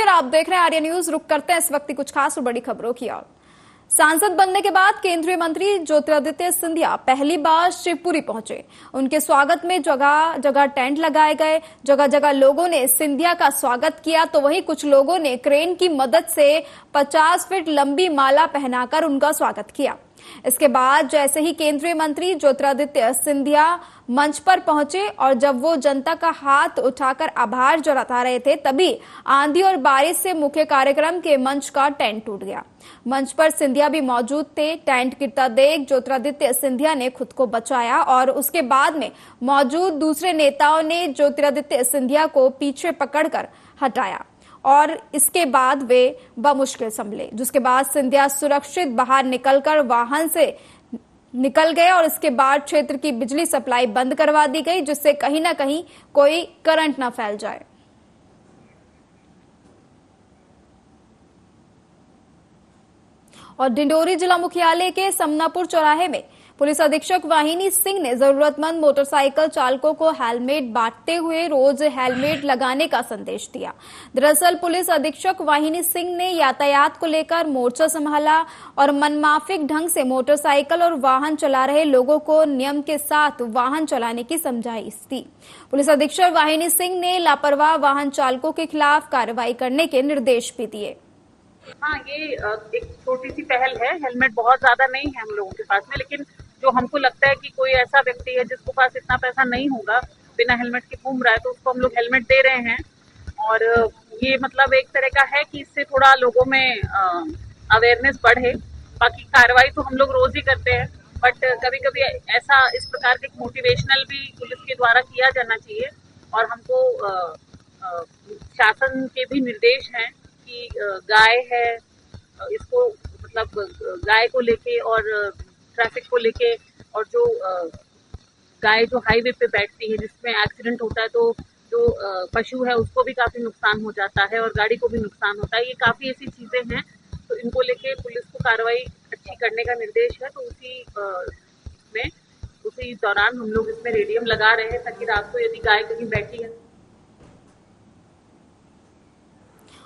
नमस्कार, आप देख रहे हैं आर्या न्यूज। रुक करते हैं इस वक्त की कुछ खास और बड़ी खबरों की ओर। सांसद बनने के बाद केंद्रीय मंत्री ज्योतिरादित्य सिंधिया पहली बार शिवपुरी पहुंचे। उनके स्वागत में जगह जगह टेंट लगाए गए, जगह जगह लोगों ने सिंधिया का स्वागत किया, तो वहीं कुछ लोगों ने क्रेन की मदद से 50 फीट लंबी माला पहनाकर उनका स्वागत किया। इसके बाद जैसे ही केंद्रीय मंत्री ज्योतिरादित्य सिंधिया मंच पर पहुंचे और जब वो जनता का हाथ उठाकर आभार जता रहे थे, तभी आंधी और बारिश से मुख्य कार्यक्रम के मंच का टेंट टूट गया। मंच पर सिंधिया भी मौजूद थे। टेंट गिरता देख ज्योतिरादित्य सिंधिया ने खुद को बचाया और उसके बाद में मौजूद दूसरे नेताओं ने ज्योतिरादित्य सिंधिया को पीछे पकड़कर हटाया और इसके बाद वे बमुश्किल संभले, जिसके बाद सिंधिया सुरक्षित बाहर निकलकर वाहन से निकल गए और इसके बाद क्षेत्र की बिजली सप्लाई बंद करवा दी गई, जिससे कहीं ना कहीं कोई करंट ना फैल जाए। और डिंडोरी जिला मुख्यालय के समनापुर चौराहे में पुलिस अधीक्षक वाहिनी सिंह ने जरूरतमंद मोटरसाइकिल चालकों को हेलमेट बांटते हुए रोज हेलमेट लगाने का संदेश दिया। दरअसल पुलिस अधीक्षक वाहिनी सिंह ने यातायात को लेकर मोर्चा संभाला और मनमाफिक ढंग से मोटरसाइकिल और वाहन चला रहे लोगों को नियम के साथ वाहन चलाने की समझाइश दी। पुलिस अधीक्षक वाहिनी सिंह ने लापरवाह वाहन चालकों के खिलाफ कार्रवाई करने के निर्देश भी दिए। हाँ, ये एक छोटी सी पहल है। हेलमेट बहुत ज्यादा नहीं है हम लोगों के पास में, लेकिन जो हमको लगता है कि कोई ऐसा व्यक्ति है जिसको पास इतना पैसा नहीं होगा, बिना हेलमेट के घूम रहा है, तो उसको हम लोग हेलमेट दे रहे हैं। और ये मतलब एक तरह का है कि इससे थोड़ा लोगों में अवेयरनेस बढ़े। बाकी कार्रवाई तो हम लोग रोज ही करते हैं, बट कभी कभी ऐसा इस प्रकार के मोटिवेशनल भी पुलिस के द्वारा किया जाना चाहिए। और हमको शासन के भी निर्देश हैं कि गाय है, इसको मतलब गाय को लेके और ट्रैफिक को लेके, और जो गाय जो हाईवे पे बैठती है जिसमें एक्सीडेंट होता है, तो जो पशु है उसको भी काफी नुकसान हो जाता है और गाड़ी को भी नुकसान होता है। ये काफी ऐसी चीजें हैं, तो इनको लेके पुलिस को कार्रवाई अच्छी करने का निर्देश है। तो उसी दौरान हम लोग इसमें रेडियम लगा रहे हैं ताकि रात को यदि गाय कहीं बैठी है।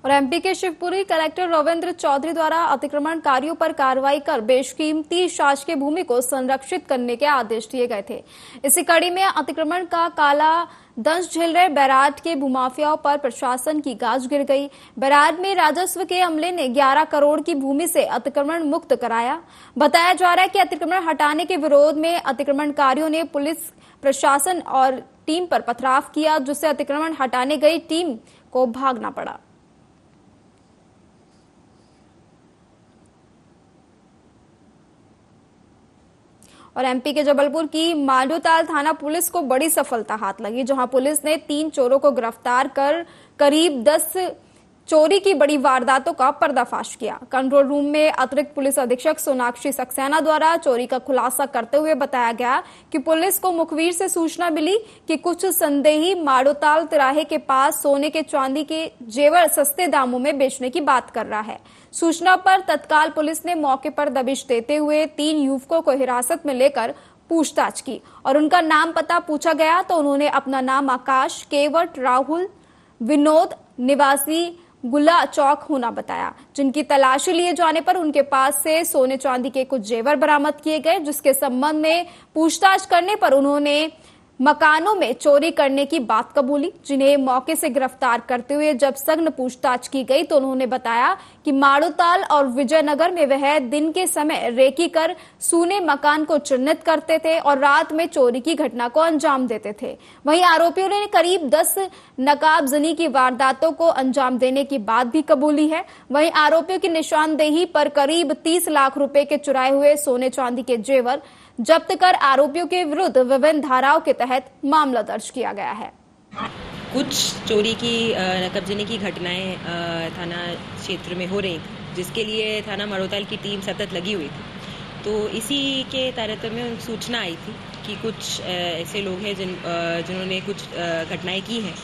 और एमपी के शिवपुरी कलेक्टर रविंद्र चौधरी द्वारा अतिक्रमणकारियों पर कार्रवाई कर बेशकीमती शासकीय भूमि को संरक्षित करने के आदेश दिए गए थे। इसी कड़ी में अतिक्रमण का काला दंश झेल रहे बैराज के भूमाफियाओं पर प्रशासन की गाज गिर गई। बैराज में राजस्व के अमले ने 11 करोड़ की भूमि से अतिक्रमण मुक्त कराया। बताया जा रहा है कि अतिक्रमण हटाने के विरोध में अतिक्रमणकारियों ने पुलिस प्रशासन और टीम पर पथराव किया, जिससे अतिक्रमण हटाने गई टीम को भागना पड़ा। और एमपी के जबलपुर की मांडूताल थाना पुलिस को बड़ी सफलता हाथ लगी, जहां पुलिस ने 3 चोरों को गिरफ्तार कर करीब 10 चोरी की बड़ी वारदातों का पर्दाफाश किया। कंट्रोल रूम में अतिरिक्त पुलिस अधीक्षक सोनाक्षी सक्सेना द्वारा चोरी का खुलासा करते हुए बताया गया कि पुलिस को मुखबिर से सूचना मिली कि कुछ संदेही मांडूताल तिराहे के पास सोने के चांदी के जेवर सस्ते दामों में बेचने की बात कर रहा है। सूचना पर तत्काल पुलिस ने मौके पर दबिश देते हुए 3 युवकों को हिरासत में लेकर पूछताछ की और उनका नाम पता पूछा गया तो उन्होंने अपना नाम आकाश, केवट, राहुल, विनोद निवासी गुला चौक होना बताया। जिनकी तलाशी लिए जाने पर उनके पास से सोने चांदी के कुछ जेवर बरामद किए गए, जिसके संबंध में पूछताछ करने पर उन्होंने मकानों में चोरी करने की बात कबूली। जिन्हें मौके से गिरफ्तार करते हुए जब सघन पूछताछ की गई तो उन्होंने बताया कि मांडूताल और विजयनगर में वह दिन के समय रेकी कर सूने मकान को चिन्हित करते थे और रात में चोरी की घटना को अंजाम देते थे। वहीं आरोपियों ने करीब 10 नकाबजनी की वारदातों को अंजाम देने की बात भी कबूली है। वहीं आरोपियों की निशानदेही पर करीब 30 लाख रुपए के चुराए हुए सोने चांदी के जेवर जब्त कर आरोपियों के विरुद्ध विभिन्न धाराओं के तहत मामला दर्ज किया गया है। कुछ चोरी की नकबजनी की घटनाएं थाना क्षेत्र में हो रही थी, जिसके लिए थाना मांडूताल की टीम सतत लगी हुई थी। तो इसी के तारतम्य में सूचना आई थी कि कुछ ऐसे लोग हैं जिन्होंने कुछ घटनाएं की हैं,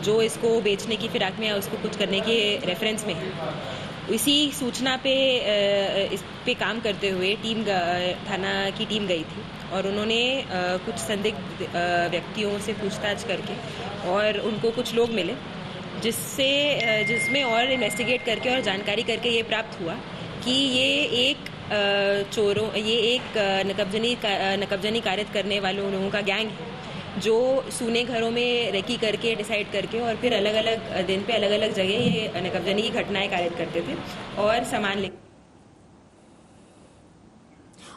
जो इसको बेचने की फिराक में या उसको कुछ करने के रेफरेंस में है। इसी सूचना पे इस पे काम करते हुए थाना की टीम गई थी और उन्होंने कुछ संदिग्ध व्यक्तियों से पूछताछ करके और उनको कुछ लोग मिले जिसमें और इन्वेस्टिगेट करके और जानकारी करके ये प्राप्त हुआ कि ये एक नकबजनी कार्य करने वालों लोगों का गैंग है जो सूने घरों में रेकी करके डिसाइड करके और फिर अलग अलग दिन पे अलग अलग जगह ये नकबजनी की घटनाएं कारित करते थे और सामान ले।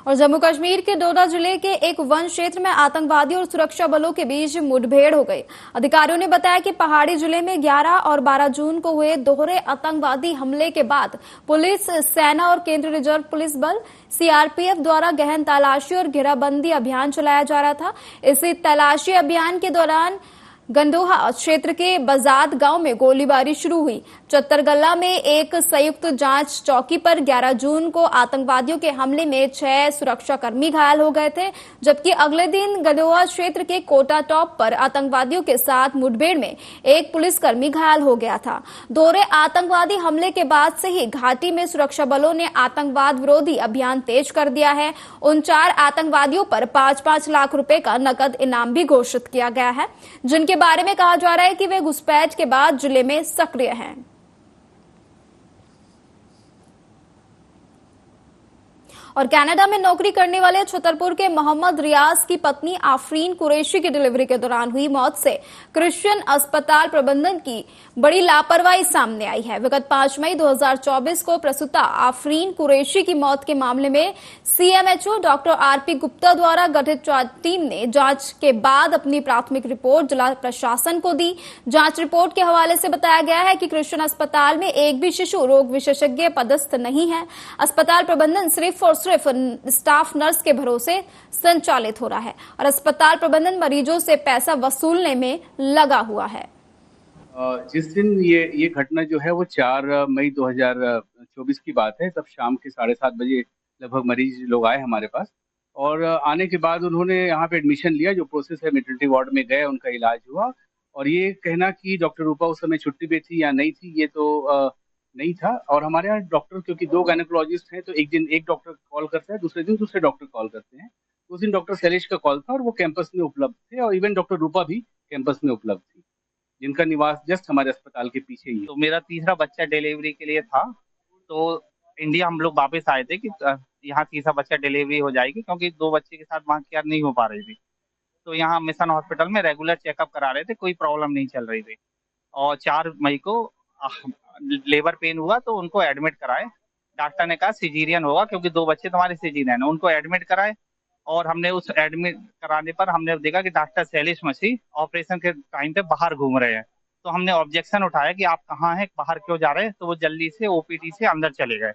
और जम्मू कश्मीर के डोडा जिले के एक वन क्षेत्र में आतंकवादियों और सुरक्षा बलों के बीच मुठभेड़ हो गई। अधिकारियों ने बताया कि पहाड़ी जिले में 11 और 12 जून को हुए दोहरे आतंकवादी हमले के बाद पुलिस, सेना और केंद्रीय रिजर्व पुलिस बल सीआरपीएफ द्वारा गहन तलाशी और घेराबंदी अभियान चलाया जा रहा था। इसी तलाशी अभियान के दौरान गंदोहा क्षेत्र के बजाद गांव में गोलीबारी शुरू हुई। चत्तरगल्ला में एक संयुक्त जांच चौकी पर 11 जून को आतंकवादियों के हमले में 6 सुरक्षाकर्मी घायल हो गए थे, जबकि अगले दिन गंदोहा क्षेत्र के कोटा टॉप पर आतंकवादियों के साथ मुठभेड़ में एक पुलिसकर्मी घायल हो गया था। दोहरे आतंकवादी हमले के बाद से ही घाटी में सुरक्षा बलों ने आतंकवाद विरोधी अभियान तेज कर दिया है। उन 4 आतंकवादियों पर 5-5 लाख रुपए का नकद इनाम भी घोषित किया गया है, जिनके बारे में कहा जा रहा है कि वे घुसपैठ के बाद जिले में सक्रिय हैं। और कनाडा में नौकरी करने वाले छतरपुर के मोहम्मद रियाज की पत्नी आफरीन कुरैशी की डिलीवरी के दौरान हुई मौत से क्रिश्चियन अस्पताल प्रबंधन की बड़ी लापरवाही सामने आई है। विगत 5 मई 2024 को प्रसूता आफरीन कुरैशी की मौत के मामले में सीएमएचओ डॉक्टर आरपी गुप्ता द्वारा गठित टीम ने जांच के बाद अपनी प्राथमिक रिपोर्ट जिला प्रशासन को दी। जांच रिपोर्ट के हवाले से बताया गया है कि क्रिश्चियन अस्पताल में एक भी शिशु रोग विशेषज्ञ पदस्थ नहीं है। अस्पताल प्रबंधन सिर्फ स्टाफ नर्स के भरोसे संचालित हो रहा है और अस्पताल प्रबंधन मरीजों से पैसा वसूलने में लगा हुआ है। जिस दिन ये घटना जो है वो 4 मई 2024 की बात है। तब शाम के 7:30 बजे लगभग मरीज लोग आए हमारे पास और आने के बाद उन्होंने यहाँ पे एडमिशन लिया। जो प्रोसेस है, मैटरनिटी वार्ड में गए, उनका इलाज हुआ। और ये कहना कि डॉक्टर रूपा उस समय छुट्टी पे थी या नहीं थी, ये तो नहीं था। और हमारे यहाँ डॉक्टर, क्योंकि 2 गायनेकोलॉजिस्ट हैं, तो एक दिन एक डॉक्टर कॉल करता है, दूसरे दिन दूसरे डॉक्टर कॉल करते हैं। उस दिन डॉक्टर शैलेश का कॉल था और वो कैंपस में उपलब्ध थे, और इवन डॉक्टर रूपा भी कैंपस में उपलब्ध थी, जिनका निवास जस्ट हमारे अस्पताल के पीछे ही है। तो मेरा तीसरा बच्चा डिलीवरी के लिए था, तो इंडिया हम लोग वापस आए थे कि यहाँ तीसरा बच्चा डिलीवरी हो जाएगी, क्योंकि 2 बच्चे के साथ वहाँ केयर नहीं हो पा रही थी। तो यहाँ मिशन हॉस्पिटल में रेगुलर चेकअप करा रहे थे, कोई प्रॉब्लम नहीं चल रही थी। और 4 मई को लेबर पेन हुआ तो उनको एडमिट कराए। डॉक्टर ने कहा सिजेरियन होगा, क्योंकि 2 बच्चे तुम्हारे सिजेरियन है। उनको एडमिट कराए और हमने उस एडमिट कराने पर हमने देखा कि डॉक्टर शैलेश मसीह ऑपरेशन के टाइम पे बाहर घूम रहे हैं। तो हमने ऑब्जेक्शन उठाया कि आप कहाँ हैं, बाहर क्यों जा रहे हैं। तो वो जल्दी से ओपीडी से अंदर चले गए।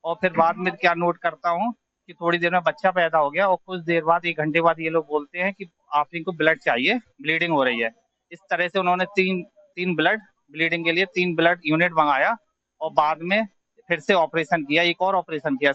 और फिर बाद में क्या नोट करता हूँ कि थोड़ी देर में बच्चा पैदा हो गया और कुछ देर बाद 1 घंटे बाद ये लोग बोलते हैं कि आप इनको ब्लड चाहिए, ब्लीडिंग हो रही है। इस तरह से उन्होंने तीन ब्लड ब्लीडिंग के लिए 3 ब्लड यूनिट मंगाया और बाद में फिर से ऑपरेशन किया, एक और ऑपरेशन किया।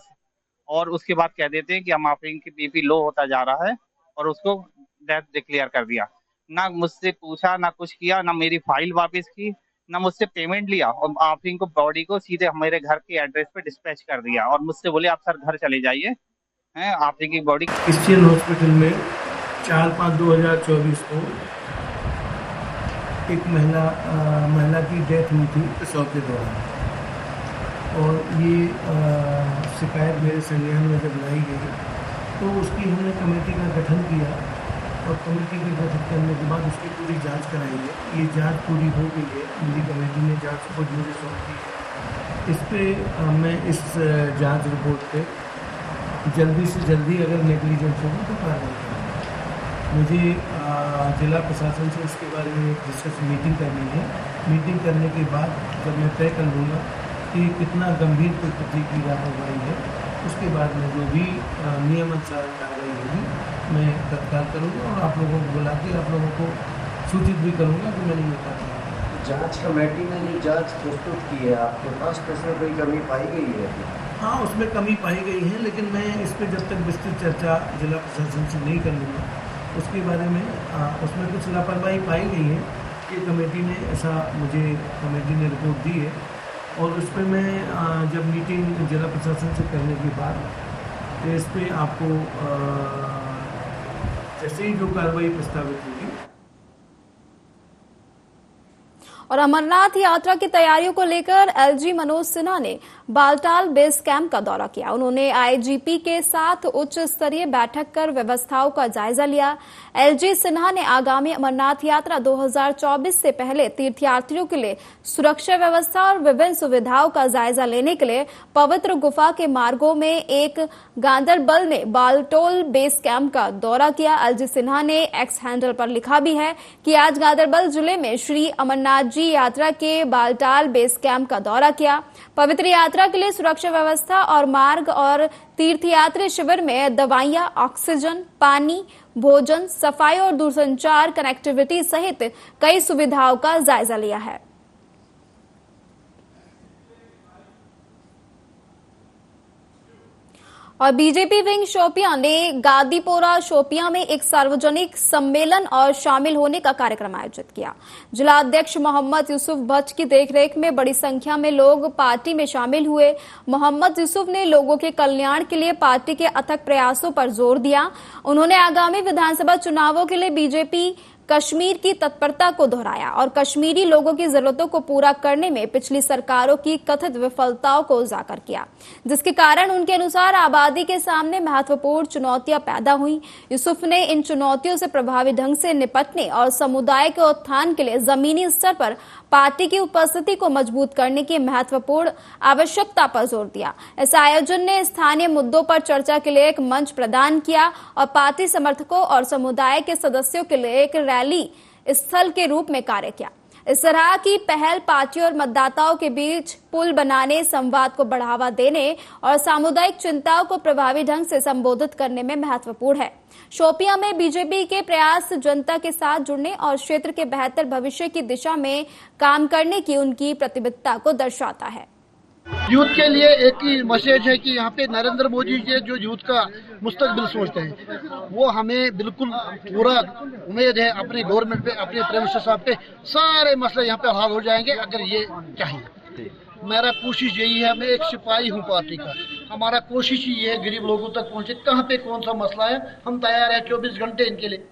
और उसके बाद कह देते हैं कि हम आप इनकी बीपी लो होता जा रहा है, और उसको डेथ डिक्लेयर कर दिया। ना मुझसे पूछा, ना कुछ किया, ना मेरी फाइल वापस की, ना मुझसे पेमेंट लिया। और आप इनको बॉडी को सीधे मेरे घर के एड्रेस पे डिस्पैच कर दिया और मुझसे बोले आप सर घर चले जाइए, हैं आप इनकी बॉडी। क्रिश्चियन हॉस्पिटल में 4/5/2024 को एक महिला की डेथ हुई थी प्रसव के दौरान, और ये शिकायत मेरे संज्ञान में जब लाई गई तो उसकी हमने कमेटी का गठन किया, और कमेटी के गठन करने के बाद उसकी पूरी जांच कराई है। ये जांच पूरी हो गई है, मेरी कमेटी ने जांच को मुझे सौंप दी है। इस पर मैं इस जांच रिपोर्ट पे जल्दी से जल्दी अगर नेग्लिजेंस होगी तो कार्रवाई करूँगा। मुझे जिला प्रशासन से इसके बारे में डिस्कस मीटिंग करनी है। मीटिंग करने के बाद जब मैं तय कर लूँगा कि कितना गंभीर प्रकृति की लापरवाही है, उसके बाद में जो भी नियमानुसार कार्रवाई होगी मैं तत्काल करूँगा, और आप लोगों को बुला के आप लोगों को सूचित भी करूँगा कि मैंने ये काम किया। जांच कमेटी ने ये जांच प्रस्तुत की है आपके पास, तो उसमें कोई कमी पाई गई है? हाँ, उसमें कमी पाई गई है, लेकिन मैं इस पर जब तक विस्तृत चर्चा जिला प्रशासन से नहीं कर लूँगा, उसके बारे में उसमें कुछ लापरवाही पाई गई है कि कमेटी ने ऐसा मुझे कमेटी ने रिपोर्ट दी है, और उस पर मैं जब मीटिंग जिला प्रशासन से करने के बाद तो इस पर आपको जैसे ही जो कार्रवाई प्रस्तावित होगी। और अमरनाथ यात्रा की तैयारियों को लेकर एलजी मनोज सिन्हा ने बालटाल बेस कैंप का दौरा किया। उन्होंने आईजीपी के साथ उच्च स्तरीय बैठक कर व्यवस्थाओं का जायजा लिया। एलजी सिन्हा ने आगामी अमरनाथ यात्रा 2024 से पहले तीर्थयात्रियों के लिए सुरक्षा व्यवस्था और विभिन्न सुविधाओं का जायजा लेने के लिए पवित्र गुफा के मार्गों में एक गांदरबल ने बालटोल बेस कैंप का दौरा किया। एलजी सिन्हा ने एक्स हैंडल पर लिखा भी है कि आज गांदरबल जिले में श्री अमरनाथ जी यात्रा के बालटाल बेस कैंप का दौरा किया। पवित्र यात्रा के लिए सुरक्षा व्यवस्था और मार्ग और तीर्थयात्री शिविर में दवाइयां, ऑक्सीजन, पानी, भोजन, सफाई और दूरसंचार कनेक्टिविटी सहित कई सुविधाओं का जायजा लिया है। और बीजेपी विंग शोपियां ने गादीपोरा शोपियां में एक सार्वजनिक सम्मेलन और शामिल होने का कार्यक्रम आयोजित किया। जिला अध्यक्ष मोहम्मद यूसुफ भट्ट की देखरेख में बड़ी संख्या में लोग पार्टी में शामिल हुए। मोहम्मद यूसुफ ने लोगों के कल्याण के लिए पार्टी के अथक प्रयासों पर जोर दिया। उन्होंने आगामी विधानसभा चुनावों के लिए बीजेपी कश्मीर की तत्परता को दोहराया और कश्मीरी लोगों की जरूरतों को पूरा करने में पिछली सरकारों की कथित विफलताओं को उजागर किया, जिसके कारण उनके अनुसार आबादी के सामने महत्वपूर्ण चुनौतियां पैदा हुई। यूसुफ ने इन चुनौतियों से प्रभावी ढंग से निपटने और समुदाय के उत्थान के लिए जमीनी स्तर पर पार्टी की उपस्थिति को मजबूत करने की महत्वपूर्ण आवश्यकता पर जोर दिया। इस आयोजन ने स्थानीय मुद्दों पर चर्चा के लिए एक मंच प्रदान किया और पार्टी समर्थकों और समुदाय के सदस्यों के लिए एक रैली स्थल के रूप में कार्य किया। इस तरह की पहल पार्टी और मतदाताओं के बीच पुल बनाने, संवाद को बढ़ावा देने और सामुदायिक चिंताओं को प्रभावी ढंग से संबोधित करने में महत्वपूर्ण है। शोपियां में बीजेपी के प्रयास जनता के साथ जुड़ने और क्षेत्र के बेहतर भविष्य की दिशा में काम करने की उनकी प्रतिबद्धता को दर्शाता है। यूथ के लिए एक ही मैसेज है कि यहाँ पे नरेंद्र मोदी जी जो यूथ का मुस्तकबिल सोचते हैं, वो हमें बिल्कुल पूरा उम्मीद है अपनी गवर्नमेंट पे, अपने प्राइम मिनिस्टर साहब पे सारे मसले यहाँ पे हल हो जाएंगे अगर ये चाहिए। मेरा कोशिश यही है, मैं एक सिपाही हूँ पार्टी का, हमारा कोशिश ही है गरीब लोगों तक पहुँचे। कहाँ पे कौन सा मसला है, हम तैयार है 24 घंटे इनके लिए।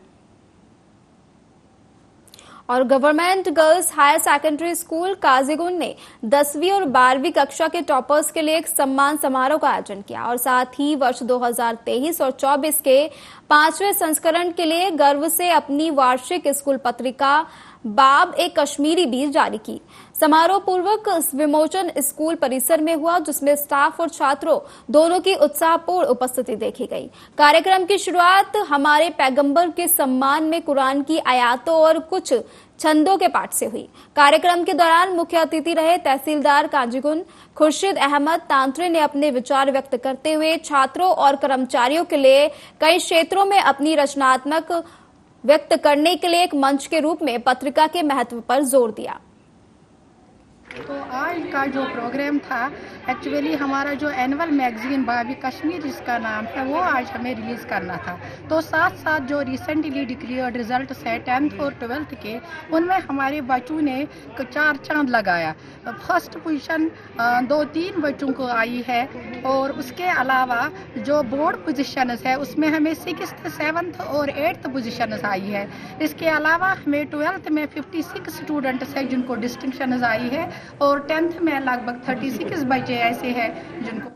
और government girls higher secondary school Qazigund ने 10वीं और 12वीं कक्षा के टॉपर्स के लिए एक सम्मान समारोह का आयोजन किया और साथ ही वर्ष 2023 और 24 के 5वें संस्करण के लिए गर्व से अपनी वार्षिक स्कूल पत्रिका बाब एक कश्मीरी भी जारी की। समारोह पूर्वक विमोचन स्कूल परिसर में हुआ, जिसमें स्टाफ और छात्रों दोनों की उत्साहपूर्ण उपस्थिति देखी गई। कार्यक्रम की शुरुआत हमारे पैगंबर के सम्मान में कुरान की आयतों और कुछ छंदों के पाठ से हुई। कार्यक्रम के दौरान मुख्य अतिथि रहे तहसीलदार काजीगुंड खुर्शीद अहमद तांत्रे ने अपने विचार व्यक्त करते हुए छात्रों और कर्मचारियों के लिए कई क्षेत्रों में अपनी रचनात्मक व्यक्त करने के लिए एक मंच के रूप में पत्रिका के महत्व पर जोर दिया। तो आज का जो प्रोग्राम था, एक्चुअली हमारा जो एनुअल मैगजीन बाबी कश्मीर जिसका नाम है, वो आज हमें रिलीज़ करना था। तो साथ साथ जो रिसेंटली डिक्लेयर्ड रिजल्ट है 10th और 12th के, उनमें हमारे बच्चों ने 4 चांद लगाया। फर्स्ट पोजीशन 2-3 बच्चों को आई है और उसके अलावा जो बोर्ड पोजीशन है उसमें हमें 6th, 7th और 8th पोजीशन आई है। इसके अलावा हमें 12th में 56 स्टूडेंट्स हैं जिनको डिस्टिंक्शन आई है और 10th में लगभग 36 बच्चे ऐसे हैं जिनको।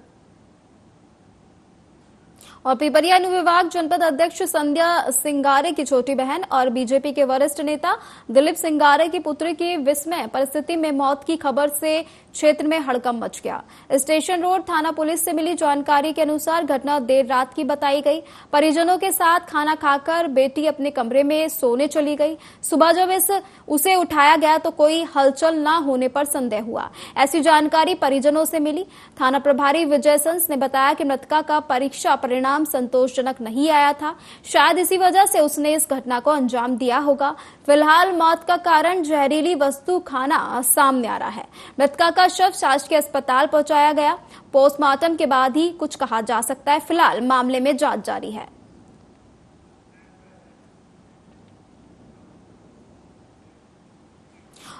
और पिपरिया अनुविभाग जनपद अध्यक्ष संध्या सिंगारे की छोटी बहन और बीजेपी के वरिष्ठ नेता दिलीप सिंगारे की पुत्री की विस्मय परिस्थिति में मौत की खबर से क्षेत्र में हड़कंप मच गया। स्टेशन रोड थाना पुलिस से मिली जानकारी के अनुसार घटना देर रात की बताई गई। परिजनों के साथ खाना खाकर बेटी अपने कमरे में सोने चली गई। सुबह जब उसे उठाया गया तो कोई हलचल न होने पर संदेह हुआ। ऐसी जानकारी परिजनों से मिली। थाना प्रभारी विजय संस ने बताया कि मृतका का परीक्षा परिणाम संतोषजनक नहीं आया था। शायद इसी वजह से उसने इस घटना को अंजाम दिया होगा। फिलहाल मौत का कारण जहरीली वस्तु खाना सामने आ रहा है। मृतका का शव शासकीय अस्पताल पहुंचाया गया। पोस्टमार्टम के बाद ही कुछ कहा जा सकता है। फिलहाल मामले में जांच जारी है।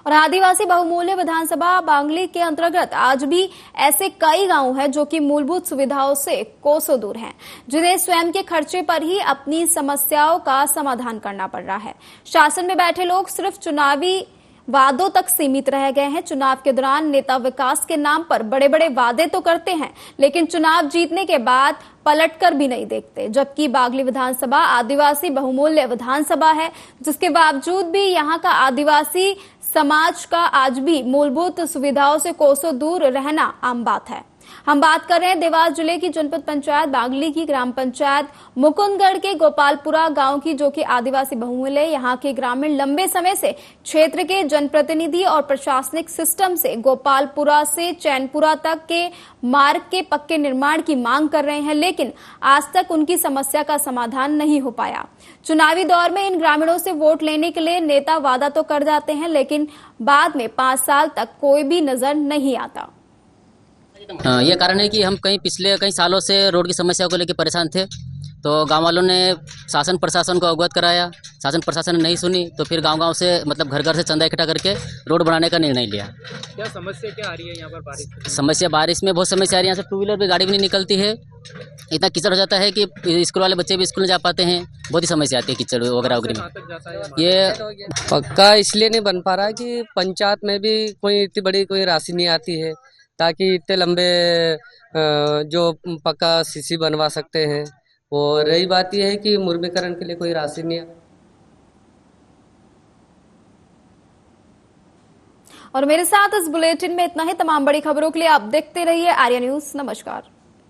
और आदिवासी बहुमूल्य विधानसभा बांगली के अंतर्गत आज भी ऐसे कई गांव हैं जो कि मूलभूत सुविधाओं से कोसों दूर हैं, जिन्हें स्वयं के खर्चे पर ही अपनी समस्याओं का समाधान करना पड़ रहा है। शासन में बैठे लोग सिर्फ चुनावी वादों तक सीमित रह गए हैं। चुनाव के दौरान नेता विकास के नाम पर बड़े बड़े वादे तो करते हैं, लेकिन चुनाव जीतने के बाद पलटकर भी नहीं देखते। जबकि बागली विधानसभा आदिवासी बहुमूल्य विधानसभा है, जिसके बावजूद भी यहाँ का आदिवासी समाज का आज भी मूलभूत सुविधाओं से कोसों दूर रहना आम बात है। हम बात कर रहे हैं देवास जिले की जनपद पंचायत बागली की ग्राम पंचायत मुकुंदगढ़ के गोपालपुरा गांव की, जो कि आदिवासी बहुमूल्य। यहाँ के ग्रामीण लंबे समय से क्षेत्र के जनप्रतिनिधि और प्रशासनिक सिस्टम से गोपालपुरा से चैनपुरा तक के मार्ग के पक्के निर्माण की मांग कर रहे हैं, लेकिन आज तक उनकी समस्या का समाधान नहीं हो पाया। चुनावी दौर में इन ग्रामीणों से वोट लेने के लिए नेता वादा तो कर जाते हैं, लेकिन बाद में 5 साल तक कोई भी नजर नहीं आता। ये कारण है कि हम पिछले कई सालों से रोड की समस्या को लेकर परेशान थे, तो गांव वालों ने शासन प्रशासन को अवगत कराया। शासन प्रशासन ने नहीं सुनी, तो फिर गांव-गांव से मतलब घर-घर से चंदा इकट्ठा करके रोड बनाने का निर्णय लिया। क्या समस्या क्या आ रही है यहाँ पर बारिश में? समस्या बारिश में बहुत समस्या आ रही है। यहाँ से 2 व्हीलर पे गाड़ी भी नहीं निकलती है, इतना कीचड़ हो जाता है कि स्कूल वाले बच्चे भी स्कूल नहीं जा पाते हैं। बहुत ही समस्या आती है कीचड़ वगैरह वगैरह। ये पक्का इसलिए नहीं बन पा रहा है कि पंचायत में भी कोई इतनी बड़ी कोई राशि नहीं आती है ताकि इतने लंबे जो पक्का सीसी बनवा सकते हैं। और रही बात यह है कि मुर्मीकरण के लिए कोई राशि नहीं है। और मेरे साथ इस बुलेटिन में इतना ही। तमाम बड़ी खबरों के लिए आप देखते रहिए आर्या न्यूज। नमस्कार।